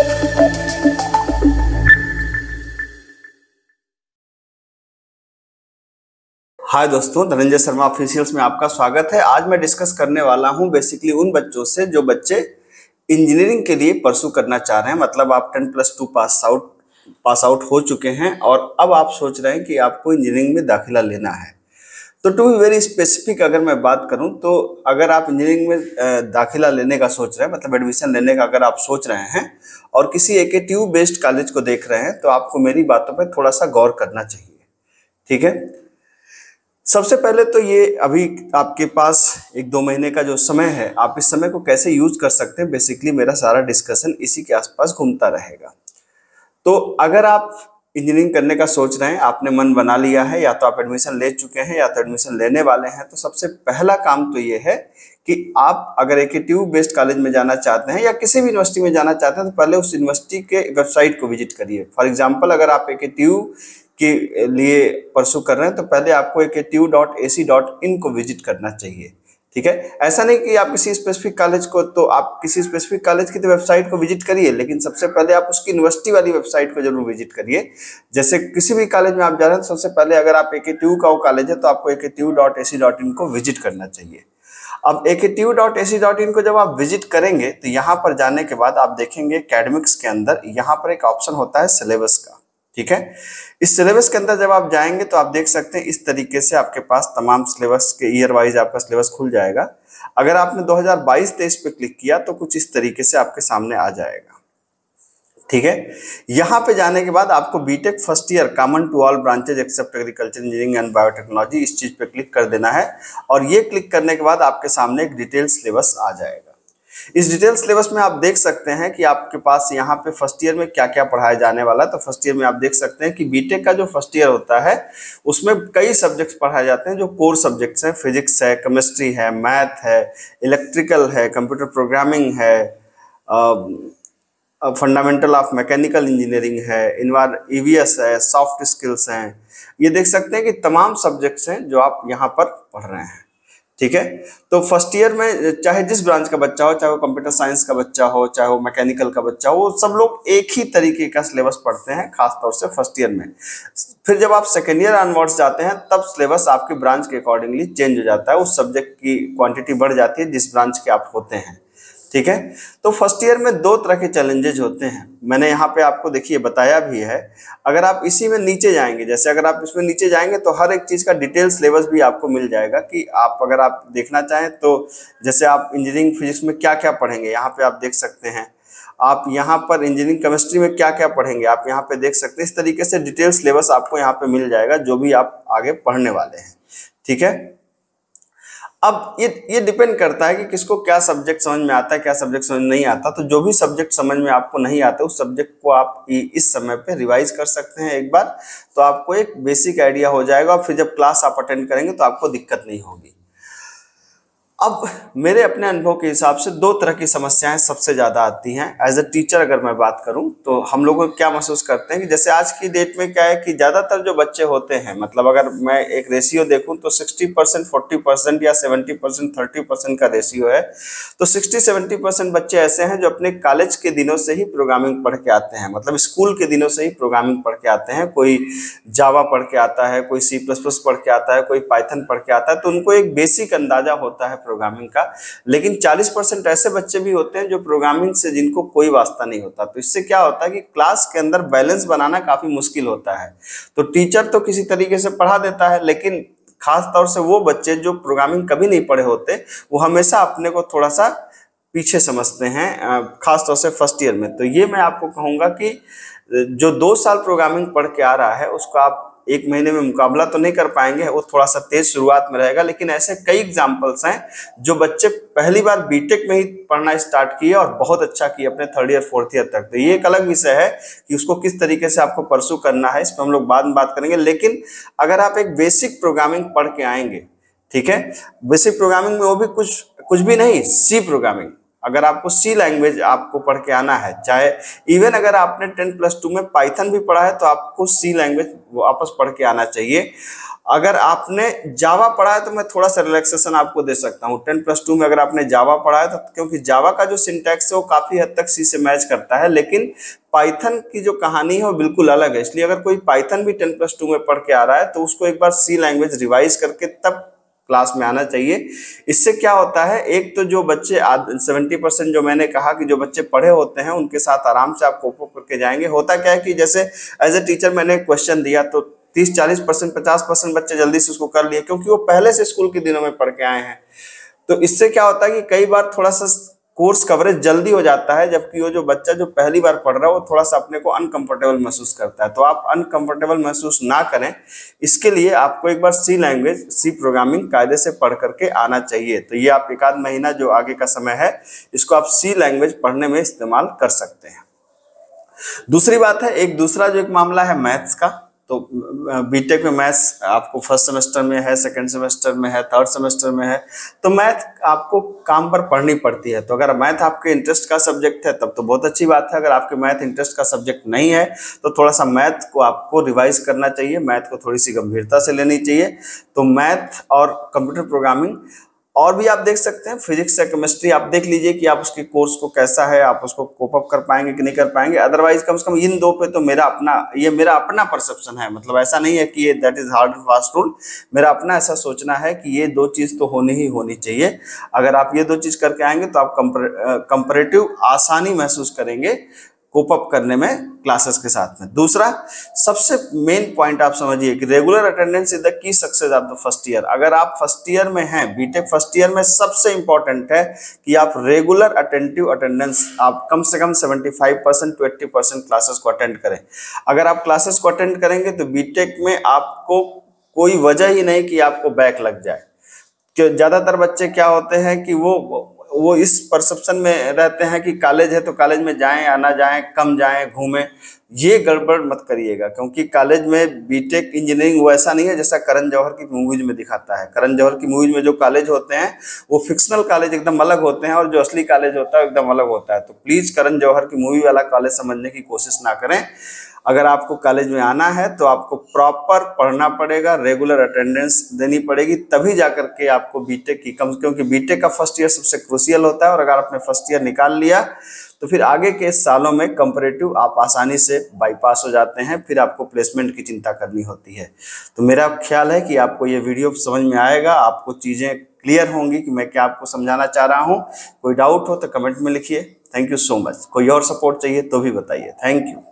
हाय दोस्तों, धनंजय शर्मा ऑफिशियल्स में आपका स्वागत है। आज मैं डिस्कस करने वाला हूं बेसिकली उन बच्चों से जो बच्चे इंजीनियरिंग के लिए परसू करना चाह रहे हैं। मतलब आप 10+2 पास आउट हो चुके हैं और अब आप सोच रहे हैं कि आपको इंजीनियरिंग में दाखिला लेना है। तो टू बी वेरी स्पेसिफिक अगर मैं बात करूं तो अगर आप इंजीनियरिंग में दाखिला लेने का सोच रहे हैं, मतलब एडमिशन लेने का अगर आप सोच रहे हैं और किसी AKTU बेस्ड कॉलेज को देख रहे हैं, तो आपको मेरी बातों पर थोड़ा सा गौर करना चाहिए। ठीक है, सबसे पहले तो ये अभी आपके पास 1-2 महीने का जो समय है, आप इस समय को कैसे यूज कर सकते हैं, बेसिकली मेरा सारा डिस्कशन इसी के आसपास घूमता रहेगा। तो अगर आप इंजीनियरिंग करने का सोच रहे हैं, आपने मन बना लिया है, या तो आप एडमिशन ले चुके हैं या तो एडमिशन लेने वाले हैं, तो सबसे पहला काम तो ये है कि आप अगर AKTU बेस्ड कॉलेज में जाना चाहते हैं या किसी भी यूनिवर्सिटी में जाना चाहते हैं, तो पहले उस यूनिवर्सिटी के वेबसाइट को विजिट करिए। फॉर एग्जाम्पल, अगर आप AKTU के लिए परसू कर रहे हैं तो पहले आपको aktu.ac.in को विजिट करना चाहिए। ठीक है, ऐसा नहीं कि आप किसी स्पेसिफिक कॉलेज को, तो आप किसी स्पेसिफिक कॉलेज की तो वेबसाइट को विजिट करिए, लेकिन सबसे पहले आप उसकी यूनिवर्सिटी वाली वेबसाइट को जरूर विजिट करिए। जैसे किसी भी कॉलेज में आप जा रहे हैं तो सबसे पहले अगर आप AKTU का वो कॉलेज है तो आपको aktu.ac.in को विजिट करना चाहिए। अब aktu.ac.in को जब आप विजिट करेंगे तो यहाँ पर जाने के बाद आप देखेंगे एकेडमिक्स के अंदर यहाँ पर एक ऑप्शन होता है सिलेबस का। ठीक है, इस सिलेबस के अंदर जब आप जाएंगे तो आप देख सकते हैं इस तरीके से आपके पास तमाम सिलेबस के ईयर वाइज आपका सिलेबस खुल जाएगा। अगर आपने 2022-23 पे क्लिक किया तो कुछ इस तरीके से आपके सामने आ जाएगा। ठीक है, यहाँ पे जाने के बाद आपको B Tech first year common to all branches except agriculture engineering and biotechnology, इस चीज पे क्लिक कर देना है। और ये क्लिक करने के बाद आपके सामने एक डिटेल सिलेबस आ जाएगा। इस डिटेल सिलेबस में आप देख सकते हैं कि आपके पास यहाँ पे फर्स्ट ईयर में क्या क्या पढ़ाया जाने वाला है। तो फर्स्ट ईयर में आप देख सकते हैं कि बीटेक का जो फर्स्ट ईयर होता है उसमें कई सब्जेक्ट्स पढ़ाए जाते हैं जो कोर सब्जेक्ट्स हैं। फिजिक्स है, केमिस्ट्री है, मैथ है, इलेक्ट्रिकल है, कंप्यूटर प्रोग्रामिंग है, फंडामेंटल ऑफ मैकेनिकल इंजीनियरिंग है, EVS है, सॉफ्ट स्किल्स हैं। ये देख सकते हैं कि तमाम सब्जेक्ट्स हैं जो आप यहाँ पर पढ़ रहे हैं। ठीक है, तो फर्स्ट ईयर में चाहे जिस ब्रांच का बच्चा हो, चाहे वो कंप्यूटर साइंस का बच्चा हो, चाहे वो मैकेनिकल का बच्चा हो, वो सब लोग एक ही तरीके का सिलेबस पढ़ते हैं, खासतौर से फर्स्ट ईयर में। फिर जब आप सेकेंड ईयर ऑनवर्ड्स जाते हैं तब सिलेबस आपकी ब्रांच के अकॉर्डिंगली चेंज हो जाता है, उस सब्जेक्ट की क्वांटिटी बढ़ जाती है जिस ब्रांच के आप होते हैं। ठीक है, तो फर्स्ट ईयर में 2 तरह के चैलेंजेज होते हैं, मैंने यहाँ पे आपको देखिए बताया भी है। अगर आप इसी में नीचे जाएंगे, जैसे अगर आप इसमें नीचे जाएंगे तो हर एक चीज़ का डिटेल सिलेबस भी आपको मिल जाएगा कि आप अगर आप देखना चाहें तो जैसे आप इंजीनियरिंग फिजिक्स में क्या क्या पढ़ेंगे यहाँ पे आप देख सकते हैं। आप यहाँ पर इंजीनियरिंग केमिस्ट्री में क्या क्या पढ़ेंगे आप यहाँ पे देख सकते हैं। इस तरीके से डिटेल सिलेबस आपको यहाँ पे मिल जाएगा जो भी आप आगे पढ़ने वाले हैं। ठीक है, अब ये डिपेंड करता है कि किसको क्या सब्जेक्ट समझ में आता है, क्या सब्जेक्ट समझ नहीं आता। तो जो भी सब्जेक्ट समझ में आपको नहीं आता उस सब्जेक्ट को आप इस समय पे रिवाइज कर सकते हैं एक बार, तो आपको एक बेसिक आइडिया हो जाएगा और फिर जब क्लास आप अटेंड करेंगे तो आपको दिक्कत नहीं होगी। अब मेरे अपने अनुभव के हिसाब से 2 तरह की समस्याएं सबसे ज़्यादा आती हैं। एज अ टीचर अगर मैं बात करूं तो हम लोग क्या महसूस करते हैं कि जैसे आज की डेट में क्या है कि ज़्यादातर जो बच्चे होते हैं, मतलब अगर मैं एक रेशियो देखूं तो 60%, 40% या 70%, 30% का रेशियो है। तो 60-70% बच्चे ऐसे हैं जो अपने कॉलेज के दिनों से ही प्रोग्रामिंग पढ़ के आते हैं, मतलब स्कूल के दिनों से ही प्रोग्रामिंग पढ़ के आते हैं। कोई जावा पढ़ के आता है, कोई C++ पढ़ के आता है, कोई पाइथन पढ़ के आता है, तो उनको एक बेसिक अंदाजा होता है प्रोग्रामिंग का। लेकिन 40% ऐसे बच्चे भी होते हैं जो प्रोग्रामिंग से जिनको कोई वास्ता नहीं होता। तो इससे क्या होता है कि क्लास के अंदर बैलेंस बनाना काफी मुश्किल होता है। तो टीचर तो किसी तरीके से पढ़ा देता है, लेकिन खास तौर से वो बच्चे जो प्रोग्रामिंग कभी नहीं पढ़े होते वो हमेशा अपने को थोड़ा सा पीछे समझते हैं, खास तौर से फर्स्ट ईयर में। तो ये मैं आपको कहूँगा कि जो 2 साल प्रोग्रामिंग पढ़ के आ रहा है उसको आप 1 महीने में मुकाबला तो नहीं कर पाएंगे, वो थोड़ा सा तेज शुरुआत में रहेगा। लेकिन ऐसे कई एग्जाम्पल्स हैं जो बच्चे पहली बार बीटेक में ही पढ़ना स्टार्ट किए और बहुत अच्छा किए अपने 3rd ईयर 4th ईयर तक। तो ये एक अलग विषय है कि उसको किस तरीके से आपको परसू करना है, इस पर हम लोग बाद में बात करेंगे। लेकिन अगर आप एक बेसिक प्रोग्रामिंग पढ़ के आएंगे, ठीक है, बेसिक प्रोग्रामिंग में वो भी कुछ भी नहीं, C प्रोग्रामिंग, अगर आपको C लैंग्वेज आपको पढ़ के आना है, चाहे इवन अगर आपने 10+2 में पाइथन भी पढ़ा है तो आपको C लैंग्वेज वापस पढ़ के आना चाहिए। अगर आपने जावा पढ़ा है तो मैं थोड़ा सा रिलैक्सेशन आपको दे सकता हूँ। 10+2 में अगर आपने जावा पढ़ा है तो, क्योंकि जावा का जो सिंटैक्स है वो काफी हद तक सी से मैच करता है, लेकिन पाइथन की जो कहानी है वो बिल्कुल अलग है। इसलिए अगर कोई पाइथन भी 10+2 में पढ़ के आ रहा है तो उसको एक बार सी लैंग्वेज रिवाइज करके तब क्लास में आना चाहिए। इससे क्या होता है, एक तो जो बच्चे 70% जो मैंने कहा कि जो बच्चे पढ़े होते हैं उनके साथ आराम से आप कोप अप करके जाएंगे। होता क्या है कि जैसे एज ए टीचर मैंने क्वेश्चन दिया तो 30-40%, 50% बच्चे जल्दी से उसको कर लिए, क्योंकि वो पहले से स्कूल के दिनों में पढ़ के आए हैं। तो इससे क्या होता है कि कई बार थोड़ा सा कोर्स कवरेज जल्दी हो जाता है, जबकि वो जो बच्चा जो पहली बार पढ़ रहा है वो थोड़ा सा अपने को अनकंफर्टेबल महसूस करता है। तो आप अनकंफर्टेबल महसूस ना करें, इसके लिए आपको एक बार सी लैंग्वेज, सी प्रोग्रामिंग कायदे से पढ़ करके आना चाहिए। तो ये आप 1 आध महीना जो आगे का समय है इसको आप सी लैंग्वेज पढ़ने में इस्तेमाल कर सकते हैं। दूसरी बात है, एक दूसरा जो एक मामला है मैथ्स का। तो बीटेक में मैथ्स आपको फर्स्ट सेमेस्टर में है, सेकंड सेमेस्टर में है, थर्ड सेमेस्टर में है, तो मैथ आपको काम पर पढ़नी पड़ती है। तो अगर मैथ आपके इंटरेस्ट का सब्जेक्ट है तब तो बहुत अच्छी बात है। अगर आपके मैथ इंटरेस्ट का सब्जेक्ट नहीं है तो थोड़ा सा मैथ को आपको रिवाइज करना चाहिए, मैथ को थोड़ी सी गंभीरता से लेनी चाहिए। तो मैथ और कंप्यूटर प्रोग्रामिंग और भी आप देख सकते हैं, फिजिक्स या केमिस्ट्री आप देख लीजिए कि आप उसके कोर्स को कैसा है, आप उसको कोप अप कर पाएंगे कि नहीं कर पाएंगे। अदरवाइज कम से कम इन दो पे तो मेरा अपना परसेप्शन है, मतलब ऐसा नहीं है कि ये that is hard and fast rule. मेरा अपना ऐसा सोचना है कि ये 2 चीज तो होनी ही होनी चाहिए। अगर आप ये 2 चीज करके आएंगे तो आप कंपैरेटिव आसानी महसूस करेंगे कोप अप करने में क्लासेस के साथ में। दूसरा सबसे मेन पॉइंट आप समझिए कि regular attendance is the key success of the first year. अगर आप फर्स्ट ईयर में हैं, बीटेक फर्स्ट ईयर में सबसे इंपॉर्टेंट है कि आप रेगुलर अटेंटिव अटेंडेंस, आप कम से कम 75% to 80% क्लासेस को अटेंड करें। अगर आप क्लासेस को अटेंड करेंगे तो बीटेक में आपको कोई वजह ही नहीं कि आपको बैक लग जाए। कि ज्यादातर बच्चे क्या होते हैं कि वो इस परसेप्शन में रहते हैं कि कॉलेज है तो कॉलेज में जाएं या ना जाएं, कम जाएं, घूमें। ये गड़बड़ मत करिएगा, क्योंकि कॉलेज में बीटेक इंजीनियरिंग वैसा नहीं है जैसा करण जौहर की मूवीज में दिखाता है। करण जौहर की मूवीज में जो कॉलेज होते हैं वो फिक्शनल कॉलेज एकदम अलग होते हैं और जो असली कॉलेज होता है एकदम अलग होता है। तो प्लीज करण जौहर की मूवी वाला कॉलेज समझने की कोशिश ना करें। अगर आपको कॉलेज में आना है तो आपको प्रॉपर पढ़ना पड़ेगा, रेगुलर अटेंडेंस देनी पड़ेगी, तभी जाकर के आपको बीटेक की क्योंकि बीटेक का फर्स्ट ईयर सबसे क्रूशियल होता है। और अगर आपने फर्स्ट ईयर निकाल लिया तो फिर आगे के सालों में कंपैरेटिव आप आसानी से बाईपास हो जाते हैं, फिर आपको प्लेसमेंट की चिंता करनी होती है। तो मेरा ख्याल है कि आपको ये वीडियो समझ में आएगा, आपको चीज़ें क्लियर होंगी कि मैं क्या आपको समझाना चाह रहा हूँ। कोई डाउट हो तो कमेंट में लिखिए। Thank you so much. कोई और सपोर्ट चाहिए तो भी बताइए। Thank you.